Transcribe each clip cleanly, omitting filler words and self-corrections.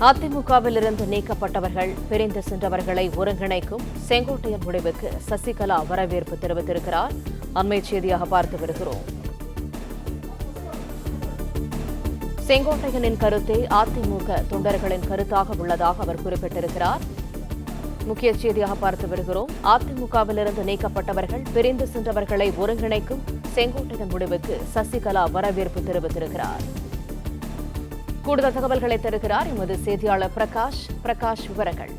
அதிமுகவில் இருந்து நீக்கப்பட்டவர்கள் பிரிந்து சென்றவர்களை ஒருங்கிணைக்கும் செங்கோட்டையன் முடிவுக்கு சசிகலா வரவேற்பு தெரிவித்திருக்கிறார். அண்மை செய்தியாக பார்த்து வருகிறோம். செங்கோட்டையனின் கருத்தே அதிமுக தொண்டர்களின் கருத்தாக உள்ளதாக அவர் குறிப்பிட்டிருக்கிறார். முக்கிய செய்தியாக பார்த்து வருகிறோம். அதிமுகவிலிருந்து நீக்கப்பட்டவர்கள் பிரிந்து சென்றவர்களை ஒருங்கிணைக்கும் செங்கோட்டையன் முடிவுக்கு சசிகலா வரவேற்பு தெரிவித்திருக்கிறார். கூடுதல் தகவல்களை தருகிறார் எமது செய்தியாளர் பிரகாஷ். விவரங்கள்.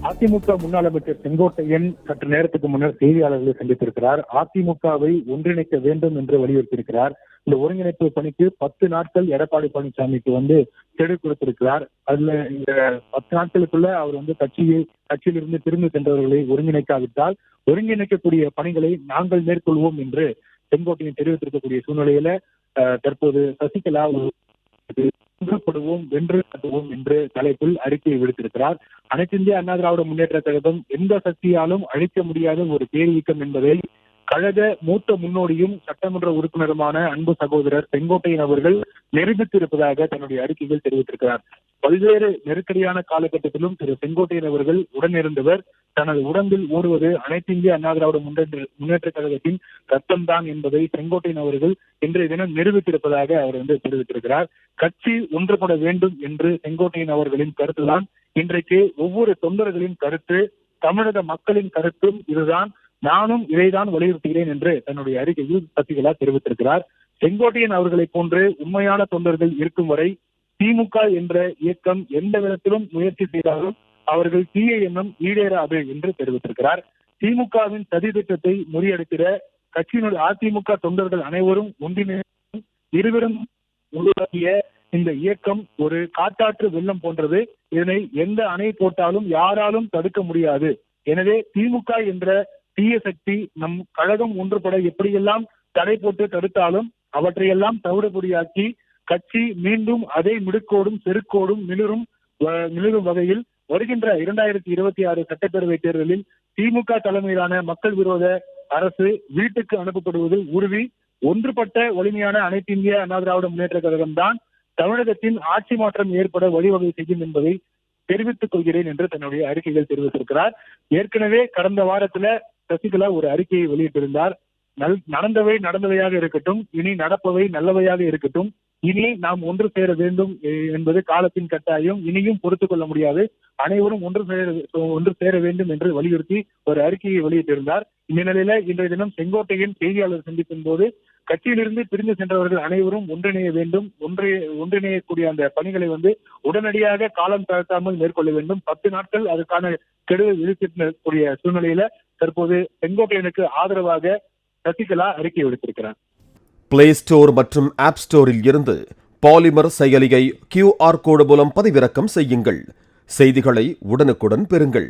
அதிமுக முன்னாள் அமைச்சர் செங்கோட்டையன் சற்று நேரத்துக்கு முன்னர் செய்தியாளர்களை சந்தித்திருக்கிறார். அதிமுகவை ஒன்றிணைக்க வேண்டும் என்று வலியுறுத்தியிருக்கிறார். இந்த ஒருங்கிணைப்பு பணிக்கு 10 நாட்கள் எடப்பாடி பழனிசாமிக்கு கெடு கொடுத்திருக்கிறார். அதுல இந்த 10 நாட்களுக்குள்ள அவர் கட்சியிலிருந்து திரும்பி சென்றவர்களை ஒருங்கிணைக்காவிட்டால் ஒருங்கிணைக்கக்கூடிய பணிகளை நாங்கள் மேற்கொள்வோம் என்று செங்கோட்டையன் தெரிவித்திருக்கக்கூடிய சூழ்நிலையில தற்போது சசிகலா ஒன்றுபடுவோம் வென்று கட்டுவோம் என்று தலைப்பில் அறிக்கையை விடுத்திருக்கிறார். அனைத்து இந்திய அண்ணா திராவிட முன்னேற்ற கழகம் எந்த சக்தியாலும் அழிக்க முடியாத ஒரு பேரியக்கம் என்பதை கழக மூத்த முன்னோடியும் சட்டமன்ற உறுப்பினருமான அன்பு சகோதரர் செங்கோட்டையன் அவர்கள் நிரூபித்திருப்பதாக தன்னுடைய அறிக்கையில் தெரிவித்திருக்கிறார். பல்வேறு நெருக்கடியான காலகட்டத்திலும் திரு செங்கோட்டையன் அவர்கள் உடனிருந்தவர். தனது உடம்பில் ஓடுவது அனைத்து இந்திய அண்ணா திராவிட முன்னேற்ற கழகத்தின் ரத்தம்தான் என்பதை செங்கோட்டையன் அவர்கள் இன்றைய தினம் நிரூபித்திருப்பதாக அவர் தெரிவித்திருக்கிறார். கட்சி ஒன்றுபட வேண்டும் என்று செங்கோட்டையன் அவர்களின் கருத்துதான் இன்றைக்கு ஒவ்வொரு தொண்டர்களின் கருத்து, தமிழக மக்களின் கருத்தும் இதுதான். நானும் இதைதான் வலியுறுத்துகிறேன் என்று தன்னுடைய அறிக்கையில் சசிகலா தெரிவித்திருக்கிறார். செங்கோட்டையன் அவர்களை போன்று உண்மையான தொண்டர்கள் இருக்கும் வரை திமுக என்ற இயக்கம் எந்த விதத்திலும் முயற்சி செய்தாலும் அவர்கள் தீய எண்ணம் ஈடேறாது என்று தெரிவித்திருக்கிறார். திமுகவின் சதி திட்டத்தை முறியடிக்கிற கட்சியினுடைய அதிமுக தொண்டர்கள் அனைவரும் ஒன்றிணைந்து இருவரும் உருவாக்கிய இந்த இயக்கம் ஒரு காட்டாற்று வெள்ளம் போன்றது. இதனை எந்த அணை போட்டாலும் யாராலும் தடுக்க முடியாது. எனவே திமுக என்ற தீய சக்தி நம் கழகம் ஒன்றுபட எப்படியெல்லாம் தடை போட்டு தடுத்தாலும் அவற்றையெல்லாம் தவிடுபொடியாக்கி கட்சி மீண்டும் அதே மிடுக்கோடும் செருக்கோடும் மிளிரும் வகையில் வருகின்ற 2026 சட்டப்பேரவை தேர்தலில் திமுக தலைமையிலான மக்கள் விரோத அரசு வீட்டுக்கு அனுப்பப்படுவதில் உறுதி. ஒன்றுபட்ட வலிமையான அனைத்து இந்திய அண்ணா திராவிட முன்னேற்ற கழகம் தான் தமிழகத்தின் ஆட்சி மாற்றம் ஏற்பட வழிவகை செய்யும் என்பதை தெரிவித்துக் கொள்கிறேன் என்று தன்னுடைய அறிக்கைகள் தெரிவித்திருக்கிறார். ஏற்கனவே கடந்த வாரத்துல சசிகலா ஒரு அறிக்கையை வெளியிட்டிருந்தார். நடந்தவை நடந்தவையாக இருக்கட்டும், இனி நடப்பவை நல்லவையாக இருக்கட்டும், இனி நாம் ஒன்று சேர வேண்டும் என்பது காலத்தின் கட்டாயம், இனியும் பொறுத்துக் கொள்ள முடியாது, அனைவரும் ஒன்று சேர வேண்டும் என்று வலியுறுத்தி ஒரு அறிக்கையை வெளியிட்டிருந்தார். இந்த நிலையில இன்றைய தினம் செங்கோட்டையின் செய்தியாளர் சந்திப்பின் போது கட்சியிலிருந்து பிரிந்து சென்றவர்கள் அனைவரும் ஒன்றிணைய வேண்டும், ஒன்றிணையக்கூடிய அந்த பணிகளை உடனடியாக காலம் தாழ்த்தாமல் மேற்கொள்ள வேண்டும். 10 நாட்கள் அதுக்கான கெடுவை விதித்திருக்கக்கூடிய சூழ்நிலையில தற்போது செங்கோட்டையனுக்கு ஆதரவாக சசிகலா அறிக்கை விடுத்திருக்கிறார். பிளே ஸ்டோர் மற்றும் ஆப் ஸ்டோரில் இருந்து பாலிமர் செயலியை QR கோடு மூலம் பதிவிறக்கம் செய்யுங்கள். செய்திகளை உடனுக்குடன் பெறுங்கள்.